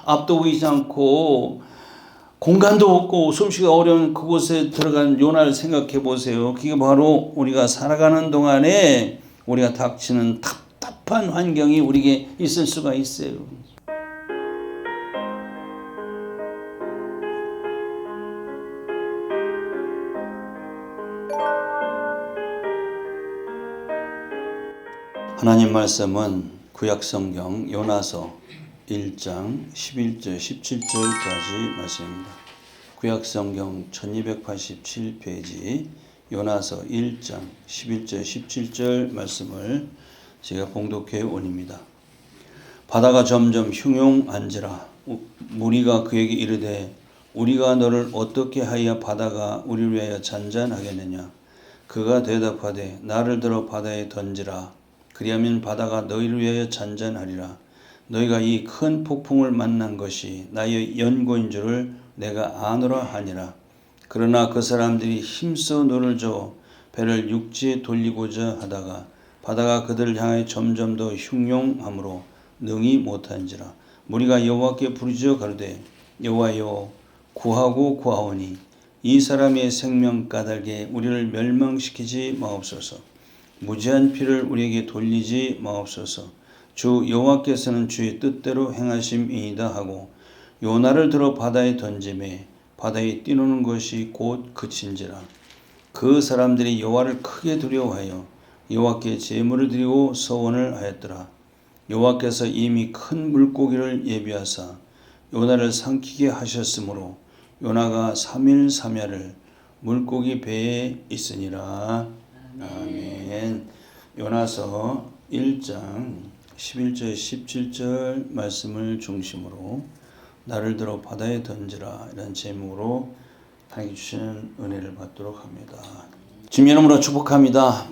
앞도 보이지 않고 공간도 없고 숨쉬기 어려운 그곳에 들어간 요나를 생각해 보세요. 그게 바로 우리가 살아가는 동안에 우리가 닥치는 답답한 환경이 우리에게 있을 수가 있어요. 하나님 말씀은 구약성경 요나서 1장 11절 17절까지 말씀입니다. 구약성경 1287페이지 요나서 1장 11절 17절 말씀을 제가 봉독해 올립니다. 바다가 점점 흉용한지라 무리가 그에게 이르되 우리가 너를 어떻게 하여 바다가 우리를 위하여 잔잔하겠느냐. 그가 대답하되 나를 들어 바다에 던지라. 그리하면 바다가 너희를 위하여 잔잔하리라. 너희가 이 큰 폭풍을 만난 것이 나의 연고인 줄을 내가 아노라 하니라. 그러나 그 사람들이 힘써 노를 저어 배를 육지에 돌리고자 하다가 바다가 그들을 향하여 점점 더 흉용함으로 능히 못한지라. 무리가 여호와께 부르짖어 가로되 여호와여 구하고 구하오니 이 사람의 생명 까닭에 우리를 멸망시키지 마옵소서. 무지한 피를 우리에게 돌리지 마옵소서. 주 여호와께서는 주의 뜻대로 행하심이니이다 하고 요나를 들어 바다에 던지매 바다에 뛰노는 것이 곧 그친지라. 그 사람들이 여호와를 크게 두려워하여 여호와께 제물을 드리고 서원을 하였더라. 여호와께서 이미 큰 물고기를 예비하사 요나를 삼키게 하셨으므로 요나가 3일 3야를 물고기 배에 있으니라. 아멘. 요나서 1장 11절 17절 말씀을 중심으로 나를 들어 바다에 던지라 이런 제목으로 하나님 주시는 은혜를 받도록 합니다. 주님 이름으로 축복합니다.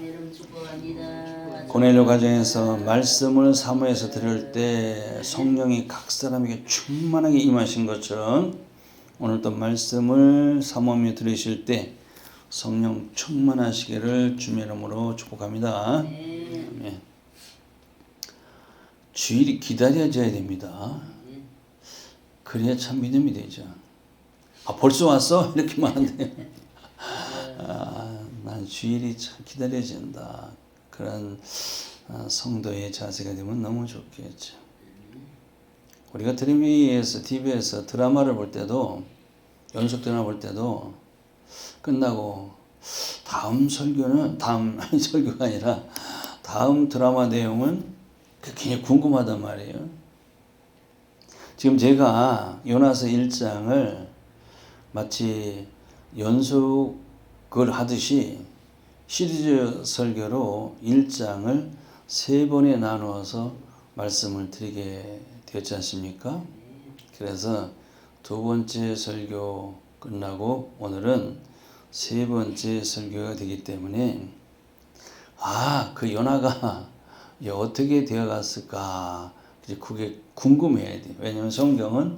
고넬료 가정에서 말씀을 사모해서 들을 때 성령이 각 사람에게 충만하게 임하신 것처럼 오늘도 말씀을 사모하며 들으실 때 성령 충만하시기를 주의 이름으로 축복합니다. 네. 주일이 기다려져야 됩니다. 그래야 참 믿음이 되죠. 벌써 왔어? 이렇게 말하는데 난 주일이 참 기다려진다. 그런 성도의 자세가 되면 너무 좋겠죠. 우리가 텔레비에서 TV에서 드라마를 볼 때도 연속 드라마 볼 때도 끝나고 다음 설교가 아니라 다음 드라마 내용은 굉장히 궁금하단 말이에요. 지금 제가 요나서 1장을 마치 연속을 하듯이 시리즈 설교로 1장을 3번에 나누어서 말씀을 드리게 되었지 않습니까? 그래서 2번째 설교 끝나고 오늘은 3번째 설교가 되기 때문에 그 요나가 어떻게 되어갔을까 그게 궁금해야 돼요. 왜냐하면 성경은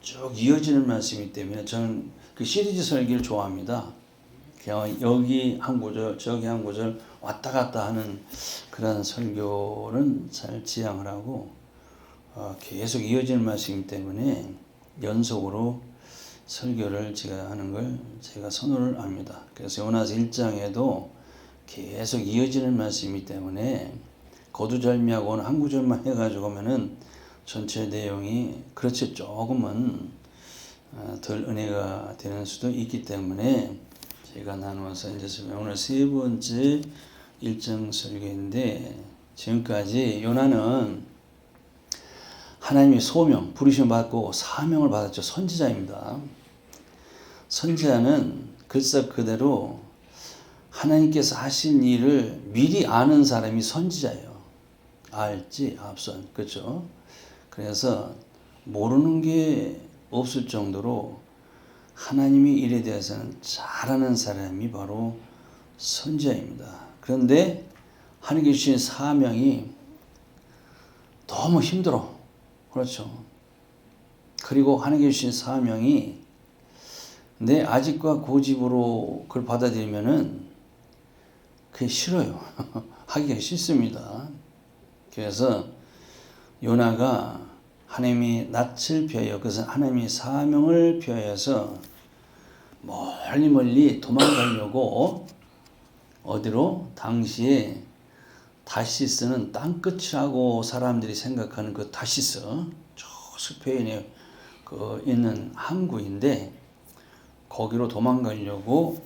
쭉 이어지는 말씀이기 때문에 저는 그 시리즈 설교를 좋아합니다. 그냥 여기 한 구절 저기 한 구절 왔다 갔다 하는 그런 설교는 잘 지향을 하고 계속 이어지는 말씀이기 때문에 연속으로 설교를 제가 하는 걸 제가 선호를 합니다. 그래서 요나서 1장에도 계속 이어지는 말씀이기 때문에 거두절미하고 한 구절만 해가지고 오면은 전체 내용이 그렇지 조금은 덜 은혜가 되는 수도 있기 때문에 제가 나누어서 이제 오늘 3번째 1장 설교인데 지금까지 요나는 하나님의 소명, 부르심을 받고 사명을 받았죠. 선지자입니다. 선지자는 글쎄 그대로 하나님께서 하신 일을 미리 아는 사람이 선지자예요. 알지 앞선 그렇죠. 그래서 모르는 게 없을 정도로 하나님의 일에 대해서는 잘 아는 사람이 바로 선지자입니다. 그런데 하나님께 주신 사명이 너무 힘들어. 그렇죠. 그리고 하나님께 주신 사명이 내 아집과 고집으로 그걸 받아들이면은 그게 싫어요. 하기가 싫습니다. 그래서 요나가 하나님이 낯을 피하여, 그것은 하나님이 사명을 피하여서 멀리 멀리 도망가려고 어디로? 당시에 다시스는 땅끝이라고 사람들이 생각하는 그 다시스, 저 스페인에 있는 항구인데 거기로 도망가려고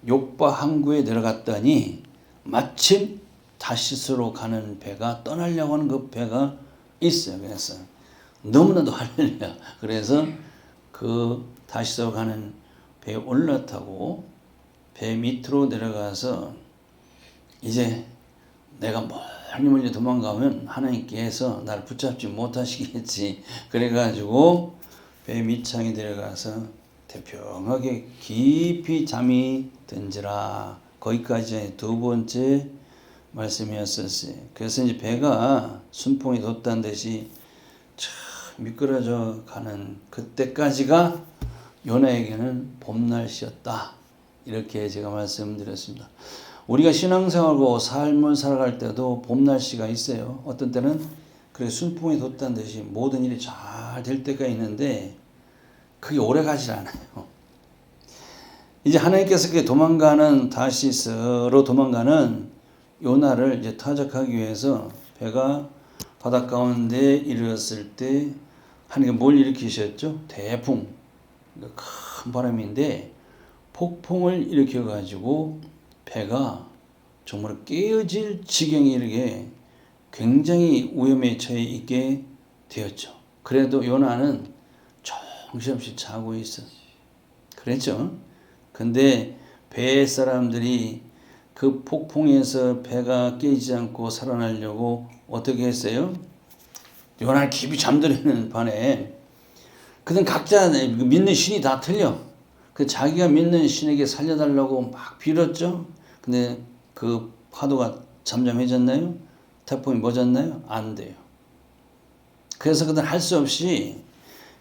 욥바 항구에 내려갔더니 마침 다시스로 가는 배가 떠나려고 하는 그 배가 있어요. 그래서 너무나도 할렐루야. 그래서 그 다시스로 가는 배에 올라타고 배 밑으로 내려가서 이제 내가 멀리 멀리 도망가면 하나님께서 나를 붙잡지 못하시겠지. 그래가지고 배 밑창에 내려가서 태평하게 깊이 잠이 든지라. 거기까지 두 번째 말씀이었었어요. 그래서 이제 배가 순풍이 돋다는 듯이 참 미끄러져 가는 그때까지가 요나에게는 봄날씨였다. 이렇게 제가 말씀드렸습니다. 우리가 신앙생활하고 삶을 살아갈 때도 봄날씨가 있어요. 어떤 때는 그래 순풍이 돋다는 듯이 모든 일이 잘 될 때가 있는데 그게 오래 가지 않아요. 이제 하나님께서 그 도망가는 다시스로 도망가는 요나를 이제 타작하기 위해서 배가 바닷 가운데 이르렀을 때 하나님께서 뭘 일으키셨죠? 대풍, 큰 바람인데 폭풍을 일으켜 가지고 배가 정말 깨어질 지경에 이르게 굉장히 위험에 처해 있게 되었죠. 그래도 요나는 정신없이 자고 있어. 그랬죠. 근데 배 사람들이 그 폭풍에서 배가 깨지지 않고 살아나려고 어떻게 했어요? 요나를 깊이 잠들이는 반에 그들은 각자 믿는 신이 다 틀려. 그 자기가 믿는 신에게 살려달라고 막 빌었죠. 근데 그 파도가 잠잠해졌나요? 태풍이 멎었나요? 안 돼요. 그래서 그들은 할 수 없이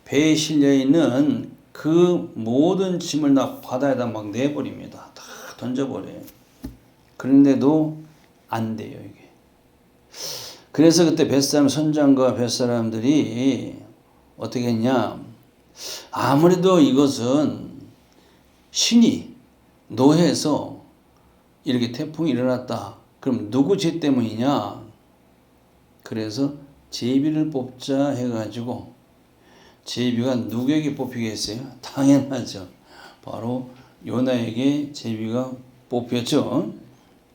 배에 실려 있는 그 모든 짐을 다 바다에다 막 내버립니다. 다 던져버려요. 그런데도 안 돼요, 이게. 그래서 그때 뱃사람 선장과 뱃사람들이 어떻게 했냐? 아무래도 이것은 신이 노해서 이렇게 태풍이 일어났다. 그럼 누구 죄 때문이냐? 그래서 제비를 뽑자 해가지고 제비가 누구에게 뽑히겠어요? 당연하죠. 바로 요나에게 제비가 뽑혔죠.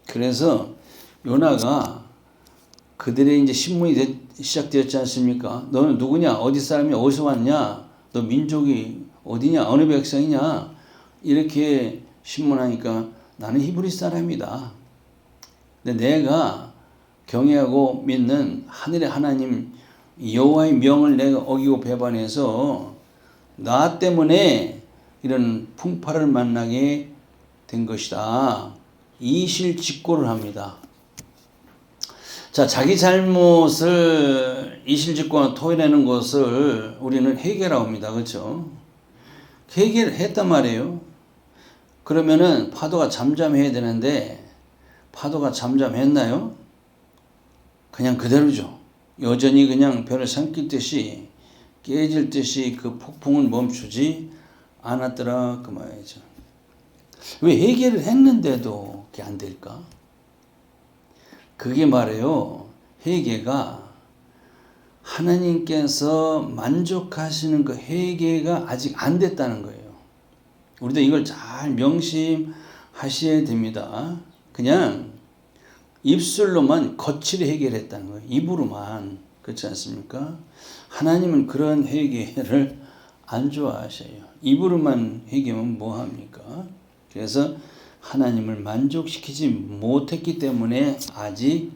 그래서 요나가 그들의 이제 신문이 시작되었지 않습니까? 너는 누구냐? 어디 사람이야? 어디서 왔냐? 너 민족이 어디냐? 어느 백성이냐? 이렇게 신문하니까 나는 히브리 사람이다. 근데 내가 경외하고 믿는 하늘의 하나님 여호와의 명을 내가 어기고 배반해서 나 때문에 이런 풍파를 만나게 된 것이다. 이실직고를 합니다. 자, 자기 잘못을 이실직고나 토해내는 것을 우리는 회개라고 합니다. 그렇죠? 회개를 했단 말이에요. 그러면은 파도가 잠잠해야 되는데 파도가 잠잠했나요? 그냥 그대로죠. 여전히 그냥 별을 삼키듯이 깨질 듯이 그 폭풍을 멈추지 않았더라 그 말이죠. 왜 회개를 했는데도 그게 안 될까? 그게 말이에요. 회개가 하나님께서 만족하시는 그 회개가 아직 안 됐다는 거예요. 우리도 이걸 잘 명심하셔야 됩니다. 그냥 입술로만 거칠게 회개했다는 거예요. 입으로만. 그렇지 않습니까? 하나님은 그런 회개를 안 좋아하셔요. 입으로만 회개하면 뭐합니까? 그래서 하나님을 만족시키지 못했기 때문에 아직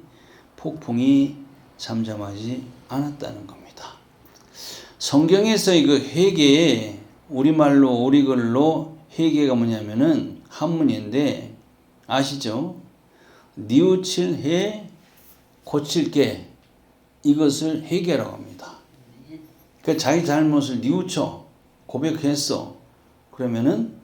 폭풍이 잠잠하지 않았다는 겁니다. 성경에서 그 회개에 우리말로 오리글로 회개가 뭐냐면은 한문인데 아시죠? 뉘우칠 해 고칠 게 이것을 회개라고 합니다. 그 자기 잘못을 뉘우쳐 고백했어. 그러면은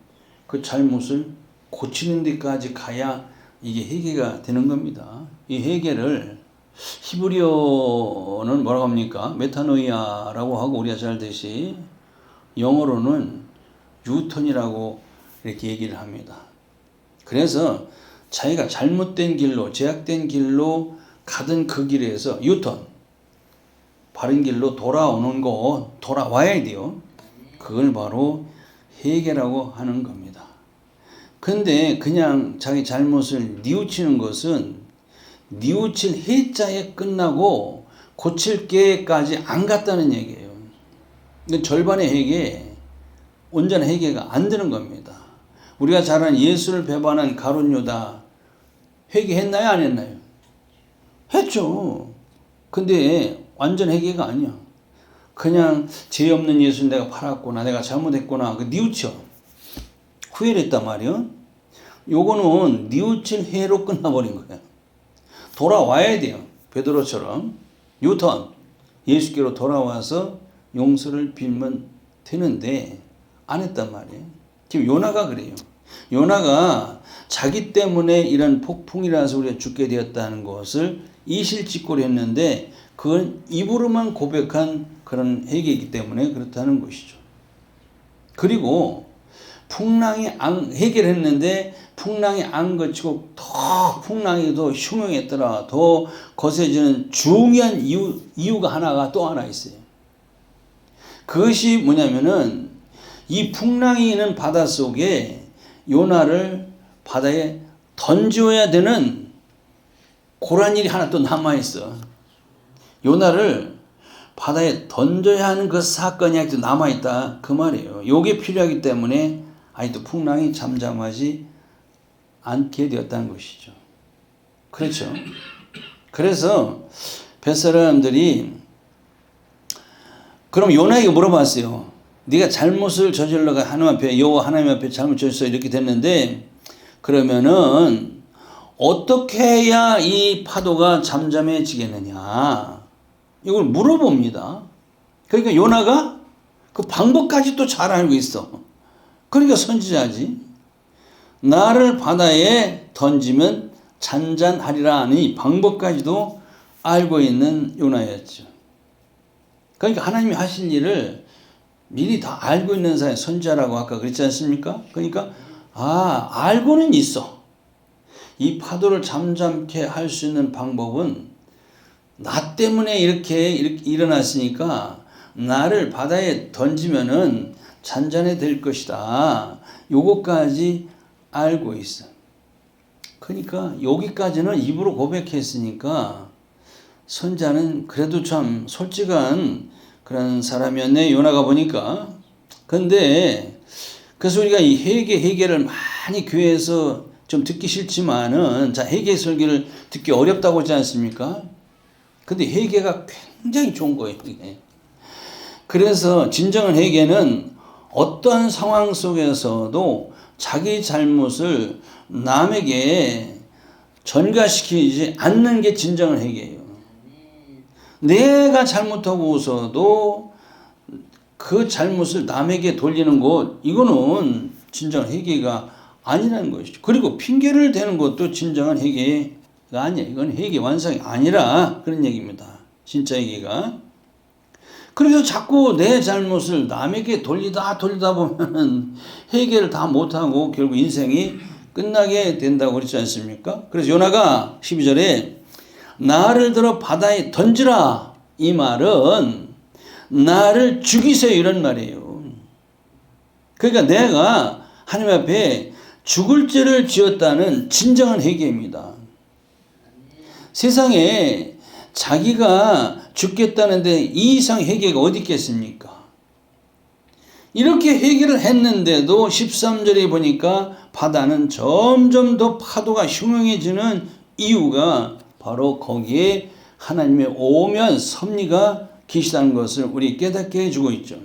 그 잘못을 고치는 데까지 가야 이게 회개가 되는 겁니다. 이 회개를 히브리어는 뭐라고 합니까? 메타노이아라고 하고 우리가 잘 알듯이 영어로는 유턴이라고 이렇게 얘기를 합니다. 그래서 자기가 잘못된 길로, 제약된 길로 가던 그 길에서 유턴, 바른 길로 돌아오는 거, 돌아와야 돼요. 그걸 바로 회개라고 하는 겁니다. 근데 그냥 자기 잘못을 뉘우치는 것은 뉘우칠 해자에 끝나고 고칠 게까지 안 갔다는 얘기예요. 근데 절반의 회개, 온전한 회개가 안 되는 겁니다. 우리가 잘 아는 예수를 배반한 가룟 유다 회개했나요? 안 했나요? 했죠. 근데 완전 회개가 아니야. 그냥 죄 없는 예수를 내가 팔았구나, 내가 잘못했구나, 그 뉘우쳐 후회를 했단 말이야. 요거는 뉘우칠 회로 끝나버린 거야. 돌아와야 돼요. 베드로처럼 유턴, 예수께로 돌아와서 용서를 빌면 되는데 안 했단 말이에요. 지금 요나가 그래요. 요나가 자기 때문에 이런 폭풍이라서 우리가 죽게 되었다는 것을 이실직고를 했는데 그건 입으로만 고백한 그런 회개이기 때문에 그렇다는 것이죠. 그리고 풍랑이 해결을 했는데 풍랑이 안 거치고 더 풍랑이 더 흉흉했더라. 더 거세지는 중요한 이유가 또 하나 있어요. 그것이 뭐냐면은 이 풍랑이 있는 바다 속에 요나를 바다에 던져야 되는 고란 일이 하나 또 남아있어. 요나를 바다에 던져야 하는 그 사건이 아직도 남아있다. 그 말이에요. 요게 필요하기 때문에 아직도 풍랑이 잠잠하지 않게 되었다는 것이죠. 그렇죠. 그래서 뱃사람들이 그럼 요나에게 물어봤어요. 네가 잘못을 저질러가 하나님 앞에, 여호와 하나님 앞에 잘못 저질러 이렇게 됐는데 그러면은 어떻게 해야 이 파도가 잠잠해지겠느냐, 이걸 물어봅니다. 그러니까 요나가 그 방법까지 또 잘 알고 있어. 그러니까 선지자지. 나를 바다에 던지면 잔잔하리라 하는 이 방법까지도 알고 있는 요나였죠. 그러니까 하나님이 하실 일을 미리 다 알고 있는 사람이 선지자라고 아까 그랬지 않습니까? 그러니까 알고는 있어. 이 파도를 잠잠케 할 수 있는 방법은 나 때문에 이렇게 일어났으니까 나를 바다에 던지면은 잔잔해 될 것이다. 요거까지 알고 있어. 그러니까 여기까지는 입으로 고백했으니까 선자는 그래도 참 솔직한 그런 사람이었네, 요나가 보니까. 근데 그래서 우리가 이 회개를 많이 교회에서 좀 듣기 싫지만은, 자, 회개 설교를 듣기 어렵다고 하지 않습니까? 근데 회개가 굉장히 좋은 거예요. 그래서 진정한 회개는 어떤 상황 속에서도 자기 잘못을 남에게 전가시키지 않는 게 진정한 회개예요. 내가 잘못하고서도 그 잘못을 남에게 돌리는 것, 이거는 진정한 회개가 아니라는 것이죠. 그리고 핑계를 대는 것도 진정한 회개가 아니에요. 이건 회개 완성이 아니라 그런 얘기입니다. 진짜 회개가. 그래서 자꾸 내 잘못을 남에게 돌리다 보면 회개를 다 못하고 결국 인생이 끝나게 된다고 그랬지 않습니까? 그래서 요나가 12절에 나를 들어 바다에 던지라, 이 말은 나를 죽이세요, 이런 말이에요. 그러니까 내가 하나님 앞에 죽을 죄를 지었다는 진정한 회개입니다. 세상에 자기가 죽겠다는데 이 이상 회개가 어디 있겠습니까? 이렇게 회개를 했는데도 13절에 보니까 바다는 점점 더 파도가 흉흉해지는 이유가 바로 거기에 하나님의 오묘한 섭리가 계시다는 것을 우리 깨닫게 해주고 있죠.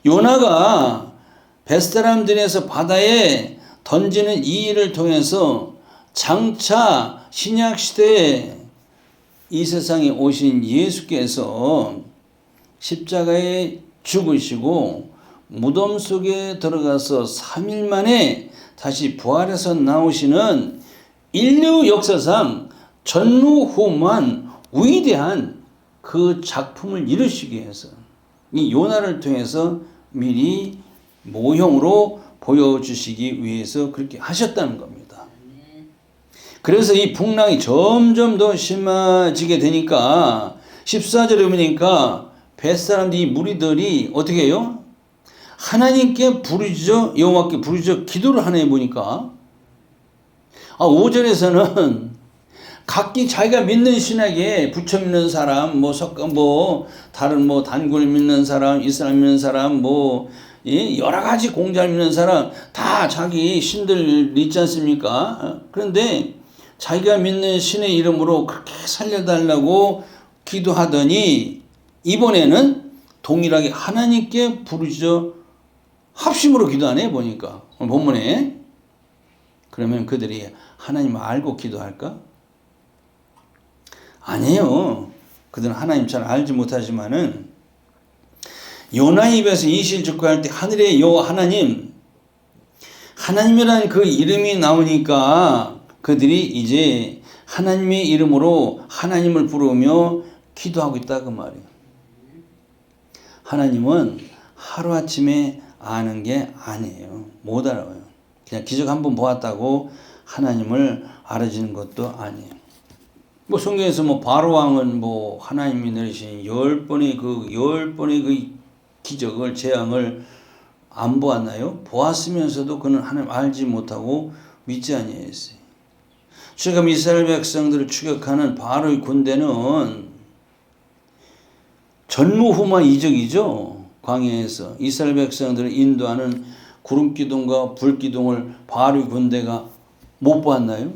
요나가 벳사람들에서 바다에 던지는 이 일을 통해서 장차 신약시대에 이 세상에 오신 예수께서 십자가에 죽으시고 무덤 속에 들어가서 3일 만에 다시 부활해서 나오시는 인류 역사상 전무후무한 위대한 그 작품을 이루시기 위해서 이 요나를 통해서 미리 모형으로 보여주시기 위해서 그렇게 하셨다는 겁니다. 그래서 이 풍랑이 점점 더 심해지게 되니까 14절에 보니까 벳사람들 이 무리들이 어떻게 해요? 하나님께 부르짖어 여호와께 부르짖어 기도를 하네 보니까 5절에서는 각기 자기가 믿는 신에게 부처 믿는 사람, 다른 단골 믿는 사람, 이슬람 믿는 사람, 여러 가지 공자를 믿는 사람 다 자기 신들 있지 않습니까? 그런데 자기가 믿는 신의 이름으로 그렇게 살려달라고 기도하더니 이번에는 동일하게 하나님께 부르짖어 합심으로 기도하네 보니까 오늘 본문에. 그러면 그들이 하나님을 알고 기도할까? 아니에요. 그들은 하나님 잘 알지 못하지만은 요나 입에서 이실 즉구할 때 하늘의 여호와 하나님이라는 그 이름이 나오니까 그들이 이제 하나님의 이름으로 하나님을 부르며 기도하고 있다 그 말이에요. 하나님은 하루아침에 아는 게 아니에요. 못 알아요. 그냥 기적 한번 보았다고 하나님을 알아지는 것도 아니에요. 성경에서 바로 왕은 하나님이 내리신 10번의 그 기적을 재앙을 안 보았나요? 보았으면서도 그는 하나님 알지 못하고 믿지 아니했어요. 지금 이스라엘 백성들을 추격하는 바로의 군대는 전무후무한 이적이죠. 광야에서 이스라엘 백성들을 인도하는 구름기둥과 불기둥을 바로의 군대가 못 보았나요?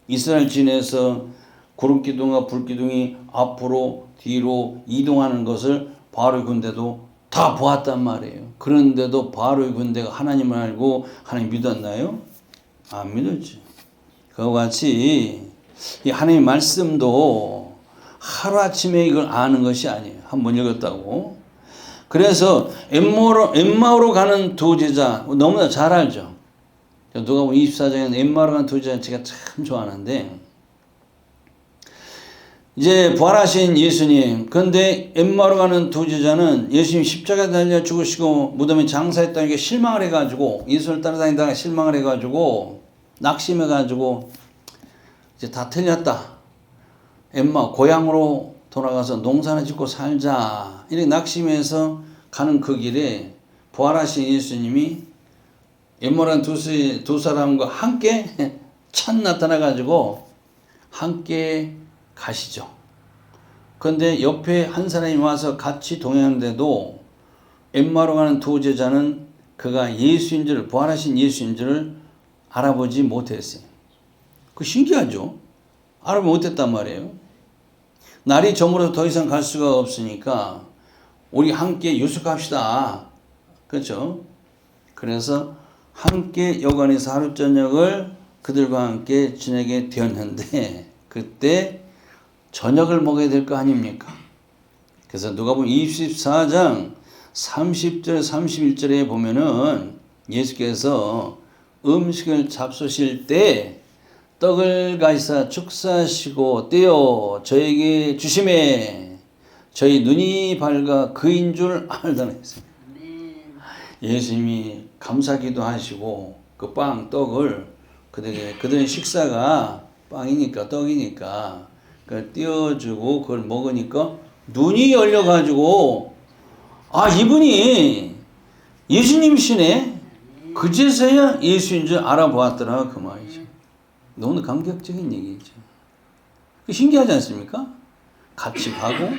이스라엘 진에서 구름기둥과 불기둥이 앞으로 뒤로 이동하는 것을 바로의 군대도 다 보았단 말이에요. 그런데도 바로의 군대가 하나님을 알고 하나님 믿었나요? 안 믿었지. 그와 같이 이 하나님의 말씀도 하루아침에 이걸 아는 것이 아니에요. 한번 읽었다고. 그래서 엠마오로 가는 두 제자 너무나 잘 알죠. 누가복음 24장에는 엠마오로 가는 두 제자 제가 참 좋아하는데 이제 부활하신 예수님, 그런데 엠마오로 가는 두 제자는 예수님 십자가에 달려 죽으시고 무덤에 장사했다는 게 실망을 해가지고 예수를 따라다니다가 실망을 해가지고 낙심해가지고 이제 다 틀렸다. 엠마 고향으로 돌아가서 농사나 짓고 살자 이렇게 낙심해서 가는 그 길에 부활하신 예수님이 엠마오로 가는 두 사람과 함께 착 나타나가지고 함께 가시죠. 그런데 옆에 한 사람이 와서 같이 동행하는데도 엠마오로 가는 두 제자는 그가 예수인 줄, 부활하신 예수인 줄을 알아보지 못했어요. 그 신기하죠? 알아보지 못했단 말이에요. 날이 저물어서 더 이상 갈 수가 없으니까 우리 함께 유숙합시다. 그렇죠? 그래서 함께 여관에서 하루 저녁을 그들과 함께 지내게 되었는데 그때 저녁을 먹어야 될 거 아닙니까? 그래서 누가복음 24장 30절 31절에 보면은 예수께서 음식을 잡수실 때 떡을 가지사 축사하시고 떼어 저에게 주시매 저희 눈이 밝아 그인 줄 알더라 했어요. 예수님이 감사기도 하시고 그 떡을 그들의 식사가 빵이니까 떡이니까 그걸 띄워주고 그걸 먹으니까 눈이 열려가지고 이분이 예수님이시네. 그제서야 예수인 줄 알아보았더라 그 말이죠. 너무 감격적인 얘기죠. 신기하지 않습니까? 같이 가고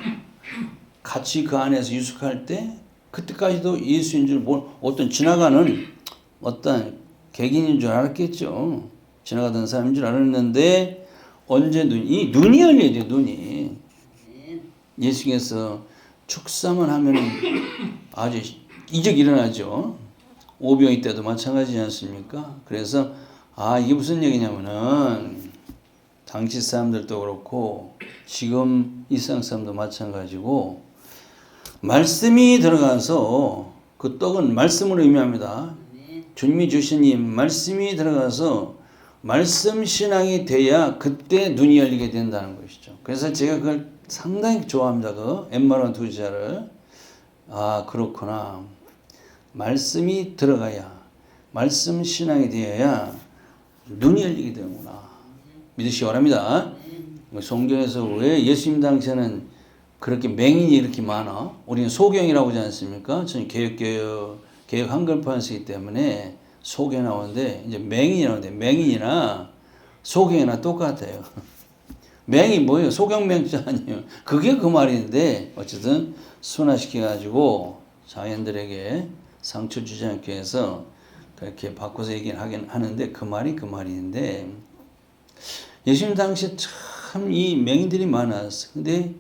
같이 그 안에서 유숙할 때 그때까지도 예수인 줄 어떤 지나가는 어떤 객인인 줄 알았겠죠. 지나가던 사람인 줄 알았는데 언제 눈이 열려야 돼요. 눈이. 예수께서 축사만 하면 아주 이적이 일어나죠. 오병이 때도 마찬가지지 않습니까? 그래서 이게 무슨 얘기냐면은 당시 사람들도 그렇고 지금 이 세상 사람도 마찬가지고 말씀이 들어가서 그 떡은 말씀으로 의미합니다. 주님이 주신 이 말씀이 들어가서 말씀 신앙이 돼야 그때 눈이 열리게 된다는 것이죠. 그래서 제가 그걸 상당히 좋아합니다. 그 엠마론 두자를. 아, 그렇구나. 말씀이 들어가야, 말씀 신앙이 되어야 눈이 열리게 되는구나. 믿으시기 바랍니다. 성경에서 왜 예수님 당시에는 그렇게 맹인이 이렇게 많아? 우리는 소경이라고 하지 않습니까? 저는 개혁 한글판 쓰기 때문에 소개 나오는데, 이제 맹인이 나오는데, 맹인이나 소경이나 똑같아요. 맹이 뭐예요? 소경맹자 아니에요. 그게 그 말인데, 어쨌든 순화시켜가지고 자연들에게 상처 주지 않게 해서 그렇게 바꿔서 얘기를 하긴 하는데, 그 말이 그 말인데, 예수님 당시에 참 이 맹인들이 많았어요. 근데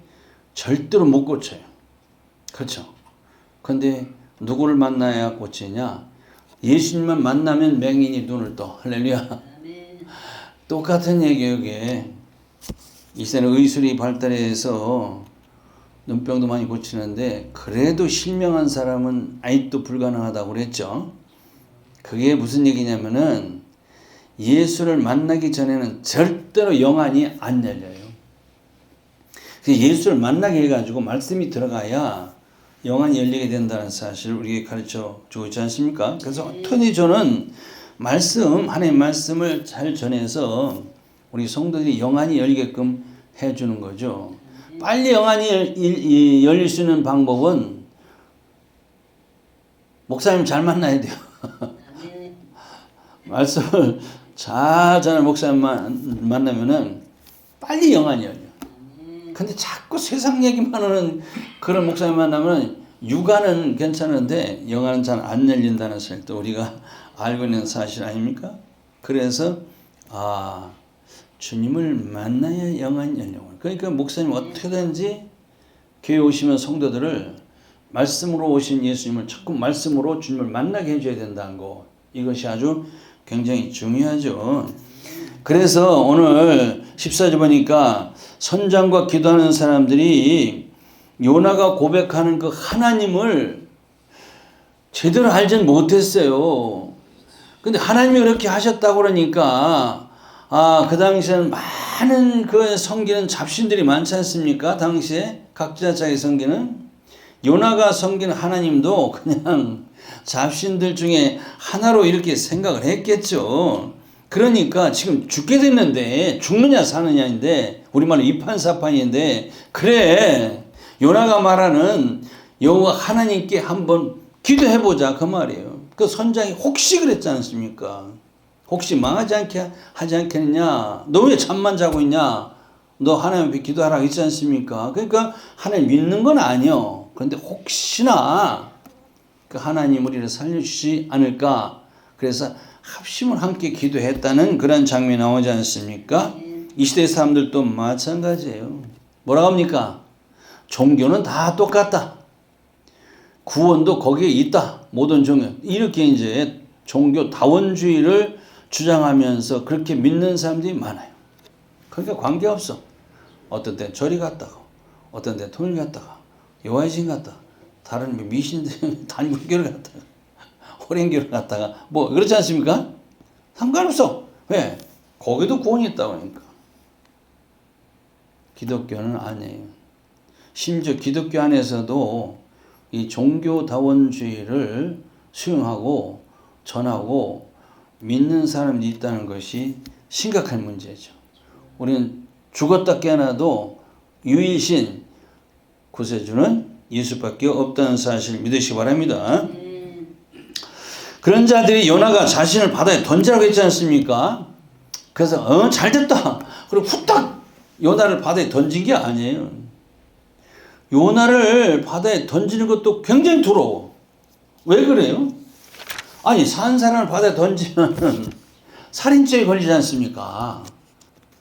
절대로 못 고쳐요. 그렇죠? 근데 누구를 만나야 고치냐? 예수님만 만나면 맹인이 눈을 떠. 할렐루야. 똑같은 얘기예요, 이게. 이제는 의술이 발달해서 눈병도 많이 고치는데, 그래도 실명한 사람은 아직도 불가능하다고 그랬죠. 그게 무슨 얘기냐면은, 예수를 만나기 전에는 절대로 영안이 안 열려요. 예수를 만나게 해가지고 말씀이 들어가야 영안이 열리게 된다는 사실을 우리에게 가르쳐 주고 있지 않습니까? 그래서 어떻게 저는 하나님의 말씀을 잘 전해서 우리 성도들이 영안이 열리게끔 해주는 거죠. 빨리 영안이 열릴 수 있는 방법은 목사님 잘 만나야 돼요. 말씀을 잘 전하는 목사님 만나면은 빨리 영안이 열려. 근데 자꾸 세상 얘기만 하는 그런 목사님 만나면 육안은 괜찮은데 영안은 잘 안 열린다는 사실도 우리가 알고 있는 사실 아닙니까? 그래서 주님을 만나야 영안이 열려요. 그러니까 목사님 어떻게든지 교회 오시면 성도들을 말씀으로 오신 예수님을 자꾸 말씀으로 주님을 만나게 해줘야 된다는 거, 이것이 아주 굉장히 중요하죠. 그래서 오늘 14절 보니까 선장과 기도하는 사람들이 요나가 고백하는 그 하나님을 제대로 알지는 못했어요. 근데 하나님이 그렇게 하셨다고 그러니까 그 당시에는 많은 그 섬기는 잡신들이 많지 않습니까? 당시에 각자 자기 섬기는, 요나가 섬기는 하나님도 그냥 잡신들 중에 하나로 이렇게 생각을 했겠죠. 그러니까 지금 죽게 됐는데 죽느냐 사느냐인데, 우리말로 이판사판인데, 그래 요나가 말하는 여호와 하나님께 한번 기도해보자 그 말이에요. 그 선장이 혹시 그랬지 않습니까? 혹시 망하지 않게 하지 않겠느냐? 너 왜 잠만 자고 있냐? 너 하나님 앞에 기도하라고 했지 않습니까? 그러니까 하나님 믿는 건 아니요. 그런데 혹시나 그 하나님 우리를 살려주지 않을까? 그래서 합심을 함께 기도했다는 그런 장면이 나오지 않습니까? 이 시대 사람들도 마찬가지예요. 뭐라고 합니까? 종교는 다 똑같다. 구원도 거기에 있다. 모든 종교. 이렇게 이제 종교 다원주의를 주장하면서 그렇게 믿는 사람들이 많아요. 그러니까 관계없어. 어떤 때 절이 갔다가, 어떤 때 통일 갔다가, 여호와의 갔다가, 다른 미신들 단국교를 갔다가, 호랭교를 갔다가, 뭐 그렇지 않습니까? 상관없어. 왜? 거기도 구원이 있다고 하니까. 기독교는 아니에요. 심지어 기독교 안에서도 이 종교다원주의를 수용하고 전하고 믿는 사람이 있다는 것이 심각한 문제죠. 우리는 죽었다 깨어나도 유일신 구세주는 예수밖에 없다는 사실을 믿으시기 바랍니다. 그런 자들이 요나가 자신을 바다에 던지라고 했지 않습니까? 그래서 잘됐다. 그리고 후딱 요나를 바다에 던진 게 아니에요. 요나를 바다에 던지는 것도 굉장히 두려워. 왜 그래요? 아니, 산 사람을 바다에 던지면 살인죄에 걸리지 않습니까?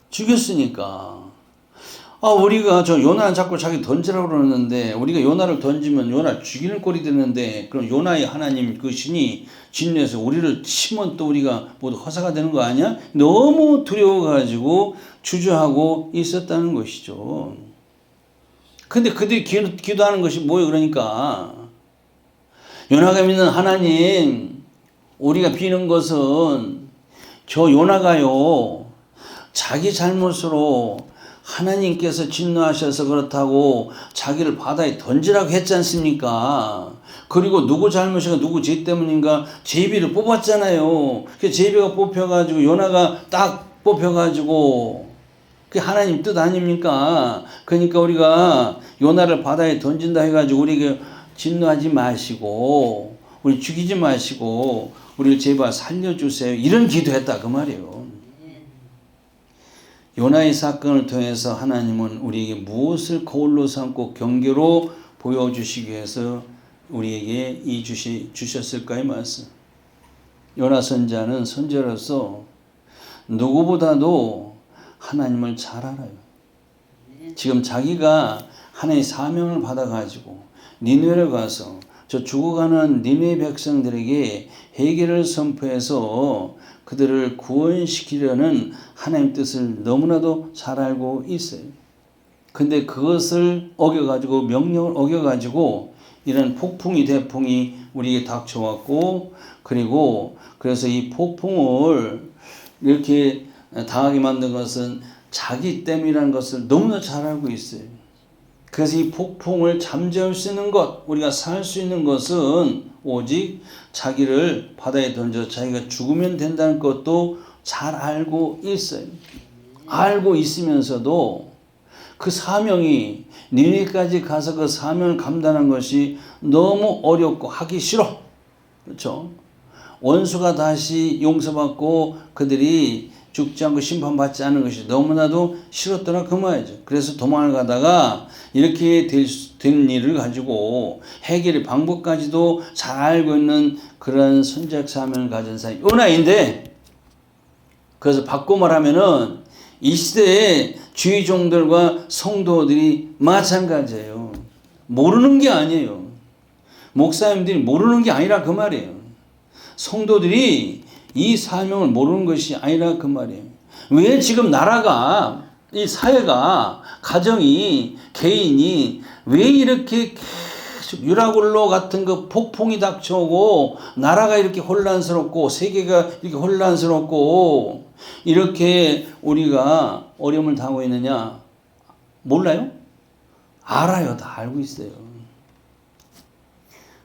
죽였으니까. 우리가 저 요나는 자꾸 자기 던지라고 그러는데, 우리가 요나를 던지면 요나를 죽이는 꼴이 되는데, 그럼 요나의 하나님 그 신이 진노해서 우리를 치면 또 우리가 모두 허사가 되는 거 아니야? 너무 두려워가지고 주저하고 있었다는 것이죠. 근데 그들이 기도하는 것이 뭐예요? 그러니까 요나가 믿는 하나님, 우리가 비는 것은 저 요나가요, 자기 잘못으로 하나님께서 진노하셔서 그렇다고 자기를 바다에 던지라고 했지 않습니까? 그리고 누구 잘못인가 누구 죄 때문인가 제비를 뽑았잖아요. 그 제비가 뽑혀가지고 요나가 딱 뽑혀가지고 그게 하나님 뜻 아닙니까? 그러니까 우리가 요나를 바다에 던진다 해가지고 우리 진노하지 마시고 우리 죽이지 마시고 우리를 제발 살려주세요. 이런 기도했다 그 말이에요. 요나의 사건을 통해서 하나님은 우리에게 무엇을 거울로 삼고 경계로 보여주시기 위해서 우리에게 주셨을까요? 말씀. 요나 선자는 선자로서 누구보다도 하나님을 잘 알아요. 지금 자기가 하나님의 사명을 받아가지고 니느웨를 가서 저 죽어가는 니느웨 백성들에게 회개를 선포해서 그들을 구원시키려는 하나님 뜻을 너무나도 잘 알고 있어요. 근데 그것을 어겨가지고 명령을 어겨가지고 이런 폭풍이 대풍이 우리에게 닥쳐왔고 그리고 그래서 이 폭풍을 이렇게 당하게 만든 것은 자기 때문이라는 것을 너무나 잘 알고 있어요. 그래서 이 폭풍을 잠재울 수 있는 것, 우리가 살 수 있는 것은 오직 자기를 바다에 던져 자기가 죽으면 된다는 것도 잘 알고 있어요. 알고 있으면서도 그 사명이 니느웨까지 가서 그 사명을 감당한 것이 너무 어렵고 하기 싫어. 그렇죠? 원수가 다시 용서받고 그들이 죽지 않고 심판받지 않는 것이 너무나도 싫었더라 그 말이죠. 그래서 도망을 가다가 이렇게 된 일을 가지고 해결의 방법까지도 잘 알고 있는 그런 선지자 사명을 가진 사람이 요나인데, 그래서 바꿔 말하면은 이 시대의 주의종들과 성도들이 마찬가지예요. 모르는 게 아니에요. 목사님들이 모르는 게 아니라 그 말이에요. 성도들이 이 사명을 모르는 것이 아니라 그 말이에요. 왜 지금 나라가, 이 사회가, 가정이, 개인이 왜 이렇게 계속 유라굴로 같은 그 폭풍이 닥쳐오고 나라가 이렇게 혼란스럽고 세계가 이렇게 혼란스럽고 이렇게 우리가 어려움을 당하고 있느냐? 몰라요? 알아요. 다 알고 있어요.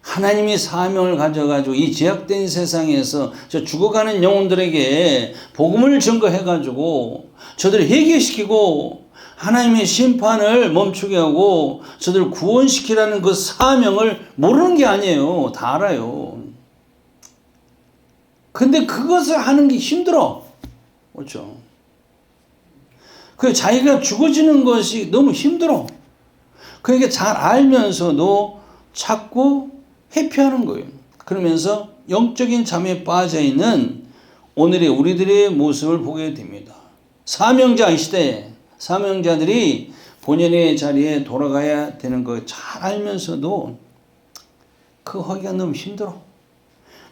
하나님이 사명을 가져가지고 이 제약된 세상에서 저 죽어가는 영혼들에게 복음을 증거해가지고 저들을 회개시키고 하나님의 심판을 멈추게 하고 저들을 구원시키라는 그 사명을 모르는 게 아니에요. 다 알아요. 근데 그것을 하는 게 힘들어. 그렇죠? 그 자기가 죽어지는 것이 너무 힘들어. 그러니까 잘 알면서도 자꾸 회피하는 거예요. 그러면서 영적인 잠에 빠져 있는 오늘의 우리들의 모습을 보게 됩니다. 사명자 시대에 사명자들이 본연의 자리에 돌아가야 되는 거 잘 알면서도 그 하기가 너무 힘들어.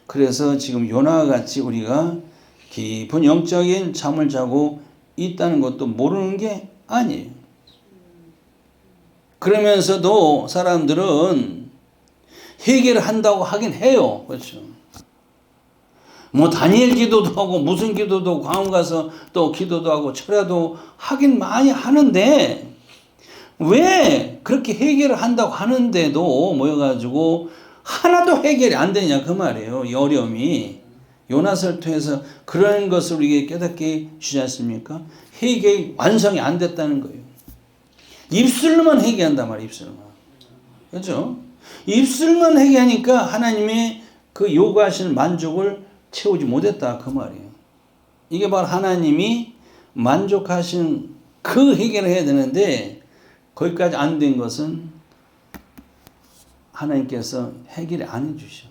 그래서 지금 요나와 같이 우리가 깊은 영적인 잠을 자고 있다는 것도 모르는 게 아니에요. 그러면서도 사람들은 회개를 한다고 하긴 해요. 그렇죠. 뭐 다니엘 기도도 하고 무슨 기도도 하고 광음 가서 또 기도도 하고 철야도 하긴 많이 하는데 왜 그렇게 회개를 한다고 하는데도 모여가지고 하나도 해결이 안 되냐 그 말이에요. 이 어려움이. 요나서를 통해서 그런 것을 우리에게 깨닫게 주지 않습니까? 회개의 완성이 안 됐다는 거예요. 입술로만 회개한단 말이에요. 입술로만. 그렇죠? 입술만 회개하니까 하나님의 그 요구하시는 만족을 채우지 못했다 그 말이에요. 이게 바로 하나님이 만족하시는 그 회개를 해야 되는데 거기까지 안 된 것은 하나님께서 해결이 안 해주셔.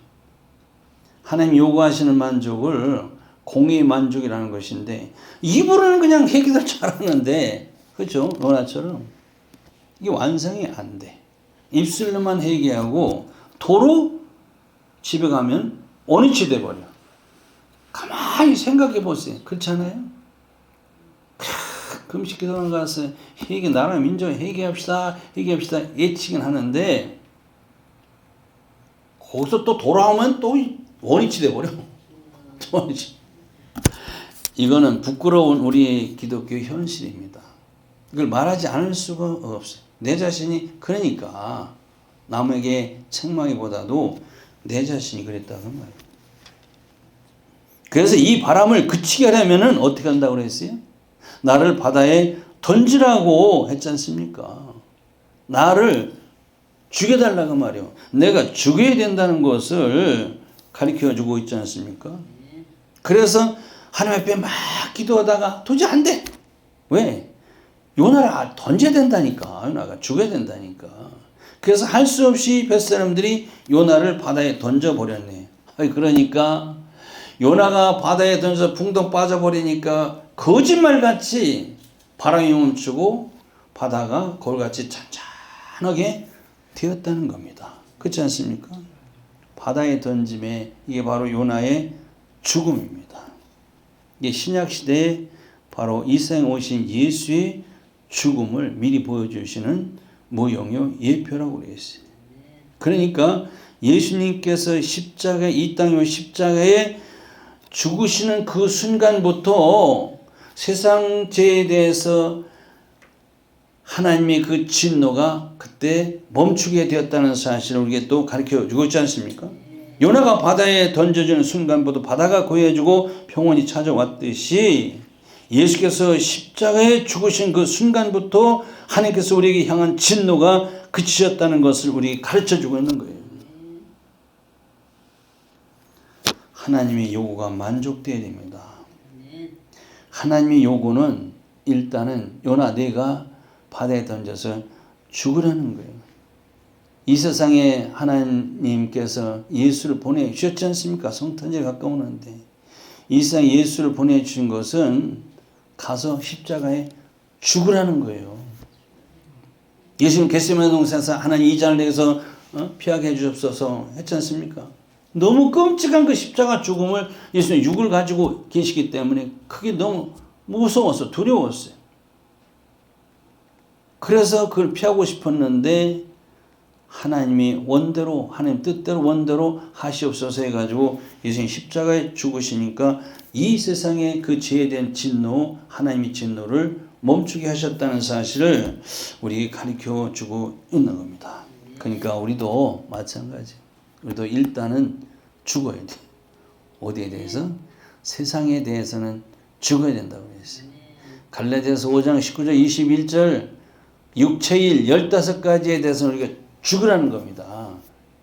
하나님 요구하시는 만족을 공의의 만족이라는 것인데 입으로는 그냥 회개를 잘하는데 그렇죠? 요나처럼 이게 완성이 안 돼. 입술로만 회개하고 도로 집에 가면 원위치 돼버려. 가만히 생각해 보세요. 그렇잖아요? 금식 기도원 가서 회개, 나라 민족 회개합시다 예치긴 하는데 거기서 또 돌아오면 또 원위치 돼버려. 원위치. 이거는 부끄러운 우리 기독교 현실입니다. 이걸 말하지 않을 수가 없어요. 내 자신이 그러니까 남에게 책망이보다도 내 자신이 그랬다는 말이에요. 그래서 이 바람을 그치게 하려면 어떻게 한다고 그랬어요? 나를 바다에 던지라고 했지 않습니까? 나를 죽여달라고 말이에요. 내가 죽여야 된다는 것을 가르쳐주고 있지 않습니까? 그래서 하나님 앞에 막 기도하다가 도저히 안 돼. 왜? 요나를 던져야 된다니까. 요나가 죽어야 된다니까. 그래서 할 수 없이 뱃사람들이 요나를 바다에 던져버렸네. 그러니까 요나가 바다에 던져서 붕덩 빠져버리니까 거짓말같이 바람이 멈추고 바다가 거울같이 찬찬하게 되었다는 겁니다. 그렇지 않습니까? 바다에 던짐에 이게 바로 요나의 죽음입니다. 이게 신약시대에 바로 이 세상에 오신 예수의 죽음을 미리 보여주시는 모형의 예표라고 그랬어요. 그러니까 예수님께서 십자가에 이 땅의 십자가에 죽으시는 그 순간부터 세상 죄에 대해서 하나님의 그 진노가 그때 멈추게 되었다는 사실을 우리에게 또 가르쳐 주고 있지 않습니까? 요나가 바다에 던져지는 순간부터 바다가 고여지고 평온이 찾아왔듯이 예수께서 십자가에 죽으신 그 순간부터 하나님께서 우리에게 향한 진노가 그치셨다는 것을 우리에게 가르쳐 주고 있는 거예요. 하나님의 요구가 만족되어야 됩니다. 하나님의 요구는 일단은 요나 내가 바다에 던져서 죽으라는 거예요. 이 세상에 하나님께서 예수를 보내주셨지 않습니까? 성탄절에 가까우는데 이 세상에 예수를 보내주신 것은 가서 십자가에 죽으라는 거예요. 예수님 겟세마네 동산에서 하나님 이 잔을 내게서 피하게 해주옵소서 했지 않습니까? 너무 끔찍한 그 십자가 죽음을 예수님 육을 가지고 계시기 때문에 그게 너무 무서워서 두려웠어요. 그래서 그걸 피하고 싶었는데 하나님이 원대로 하나님 뜻대로 원대로 하시옵소서 해가지고 예수님 십자가에 죽으시니까 이 세상의 그 죄에 대한 진노 하나님의 진노를 멈추게 하셨다는 사실을 우리에게 가르쳐 주고 있는 겁니다. 그러니까 우리도 마찬가지. 우리도 일단은 죽어야 돼. 어디에 대해서? 세상에 대해서는 죽어야 된다고 했어요. 갈라디아서 5장 19절 21절 육체일 15가지에 대해서는 우리가 죽으라는 겁니다.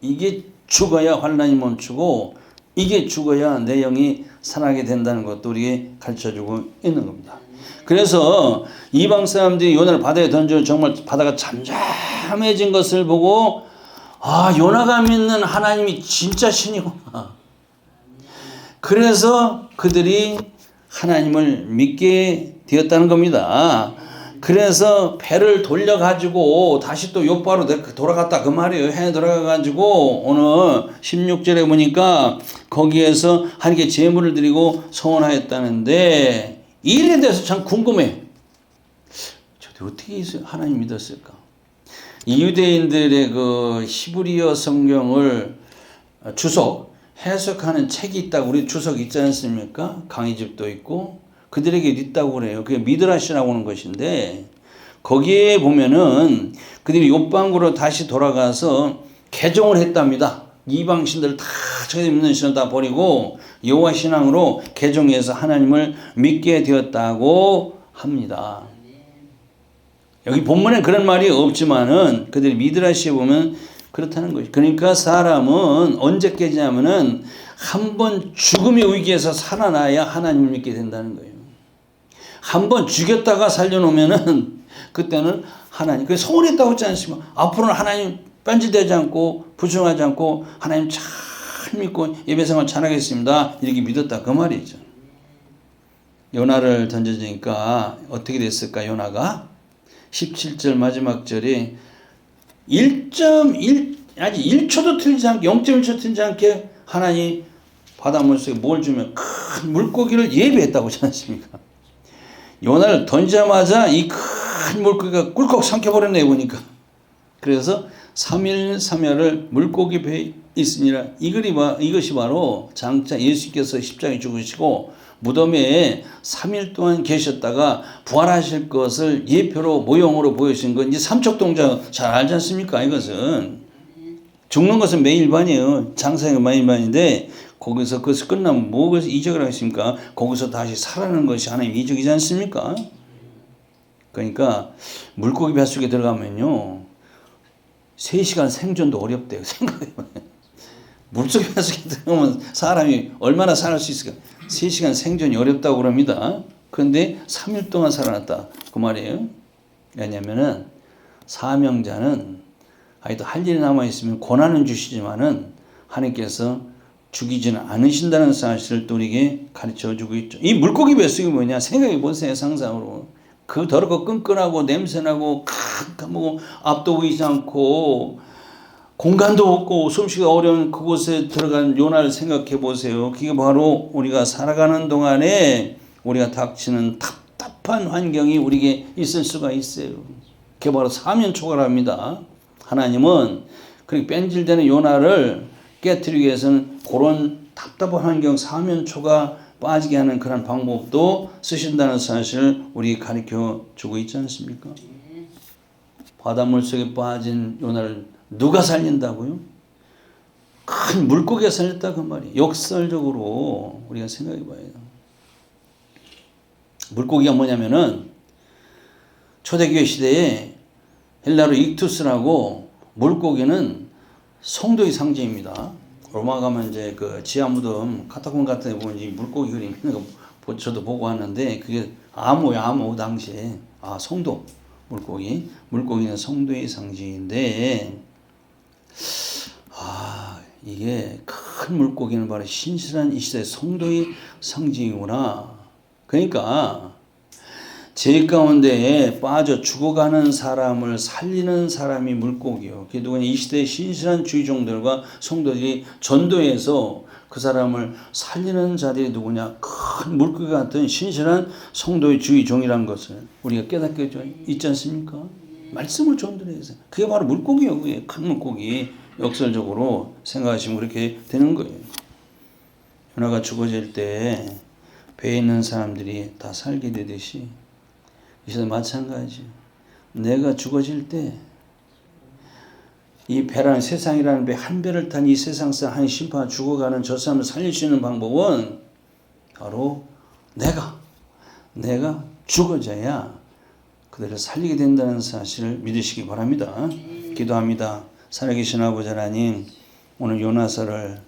이게 죽어야 환난이 멈추고 이게 죽어야 내 영이 살아나게 된다는 것도 우리에게 가르쳐주고 있는 겁니다. 그래서 이방 사람들이 요나를 바다에 던져 정말 바다가 잠잠해진 것을 보고 아 요나가 믿는 하나님이 진짜 신이구나. 그래서 그들이 하나님을 믿게 되었다는 겁니다. 그래서 배를 돌려가지고 다시 또 요바로 돌아갔다 그 말이에요. 해 돌아가가지고 오늘 16절에 보니까 거기에서 하나님께 제물을 드리고 서원하였다는데 이 일에 대해서 참 궁금해. 저도 어떻게 하나님 믿었을까? 이 유대인들의 그 히브리어 성경을 주석 해석하는 책이 있다고 우리 주석 있지 않습니까? 강의집도 있고 그들에게 있다고 그래요. 그게 미드라시라고 하는 것인데 거기에 보면은 그들이 욥방구로 다시 돌아가서 개종을 했답니다. 이방 신들 다 자기들 믿는 신을 다 버리고 여호와 신앙으로 개종해서 하나님을 믿게 되었다고 합니다. 여기 본문에 그런 말이 없지만은 그들이 미드라시에 보면 그렇다는 거죠. 그러니까 사람은 언제 깨지냐면은 한번 죽음의 위기에서 살아나야 하나님을 믿게 된다는 거예요. 한번 죽였다가 살려놓으면은 그때는 하나님, 그 소원했다고 했지 않습니까? 앞으로는 하나님 딴짓되지 않고 부정하지 않고 하나님 잘 믿고 예배생활 잘하겠습니다. 이렇게 믿었다 그 말이죠. 요나를 던져주니까 어떻게 됐을까? 요나가 17절 마지막 절에 1.1 아직 1초도 틀리지 않게 0.1초 틀리지 않게 하나님 바닷물 속에 뭘 주면 큰 물고기를 예비했다고 하지 않습니까? 요나를 던지자마자 이 큰 물고기가 꿀꺽 삼켜버렸네 보니까. 그래서 3일 3야를 물고기 배에 있으니라. 이것이 바로 장차 예수께서 십자가에 죽으시고 무덤에 3일 동안 계셨다가 부활하실 것을 예표로 모형으로 보여주신 건 이제 삼척동자 잘 알지 않습니까? 이것은 죽는 것은 매일반이에요. 장사가 매일반인데 거기서 그것이 끝나면 무엇을 이적을 하십니까? 거기서 다시 살아나는 것이 하나님 이적이지 않습니까? 그러니까 물고기 뱃속에 들어가면요 3시간 생존도 어렵대요. 생각해봐요. 물속에 뱃속에 들어가면 사람이 얼마나 살 수 있을까? 3시간 생존이 어렵다고 그럽니다. 그런데 3일 동안 살아났다 그 말이에요. 왜냐면은 사명자는 아직도 할 일이 남아있으면 고난은 주시지만은 하나님께서 죽이지는 않으신다는 사실을 또 우리에게 가르쳐주고 있죠. 이 물고기 뱃속이 뭐냐 생각해 보세요. 상상으로 그 더럽고 끈끈하고 냄새나고 캄캄하고 앞도 보이지 않고 공간도 없고 숨쉬기가 어려운 그곳에 들어간 요나를 생각해 보세요. 그게 바로 우리가 살아가는 동안에 우리가 닥치는 답답한 환경이 우리에게 있을 수가 있어요. 그게 바로 사면초가랍니다. 하나님은 그렇게 뺀질되는 요나를 깨트리기 위해서는 그런 답답한 환경 사면초가 빠지게 하는 그런 방법도 쓰신다는 사실을 우리 가르쳐 주고 있지 않습니까? 바닷물 속에 빠진 요나를 누가 살린다고요? 큰 물고기가 살렸다 그 말이에요. 역설적으로 우리가 생각해 봐야 돼요. 물고기가 뭐냐면은 초대교회 시대에 헬라로 익투스라고 물고기는 성도의 상징입니다. 로마 가면 이제 그 지하 무덤 카타콤 같은 데 보면 이 물고기 그림 있는 거 저도 보고 하는데 그게 암호야 암호 당시에 성도 물고기는 성도의 상징인데 이게 큰 물고기는 바로 신실한 이 시대의 성도의 상징이구나. 그러니까 죄 가운데에 빠져 죽어가는 사람을 살리는 사람이 물고기요. 그게 누구냐? 이 시대의 신실한 주의종들과 성도들이 전도해서 그 사람을 살리는 자들이 누구냐? 큰 물고기 같은 신실한 성도의 주의종이라는 것을 우리가 깨닫게 있지 않습니까? 말씀을 전달해서 그게 바로 물고기예요. 그게 큰 물고기. 역설적으로 생각하시면 그렇게 되는 거예요. 요나가 죽어질 때 배에 있는 사람들이 다 살게 되듯이 이 시대 마찬가지예요. 내가 죽어질 때 이 배라는 세상이라는 배 한 배를 탄 이 세상상 한 심판 죽어가는 저 사람을 살릴 수 있는 방법은 바로 내가 죽어져야 그들을 살리게 된다는 사실을 믿으시기 바랍니다. 기도합니다. 살아계신 아버지 하나님, 오늘 요나서를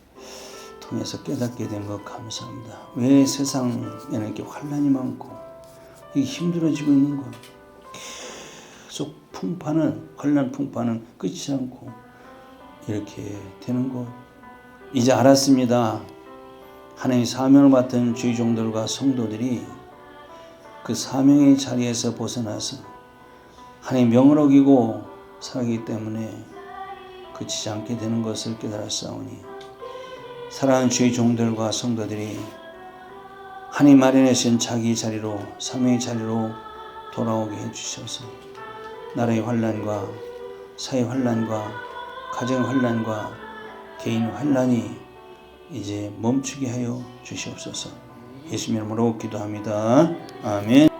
통해서 깨닫게 된 것 감사합니다. 왜 세상에는 이렇게 환난이 많고 이게 힘들어지고 있는 거 계속 환난 풍파는 끝이 않고 이렇게 되는 것 이제 알았습니다. 하나님의 사명을 맡은 주의종들과 성도들이 그 사명의 자리에서 벗어나서 하나님의 명을 어기고 살기 때문에 그치지 않게 되는 것을 깨달았사오니 사랑하는 주의 종들과 성도들이 하나님 마련하신 자기 자리로 사명의 자리로 돌아오게 해주셔서 나라의 환난과 사회 환난과 가정의 환난과 개인 환난이 이제 멈추게 하여 주시옵소서. 예수님 이름으로 기도합니다. 아멘.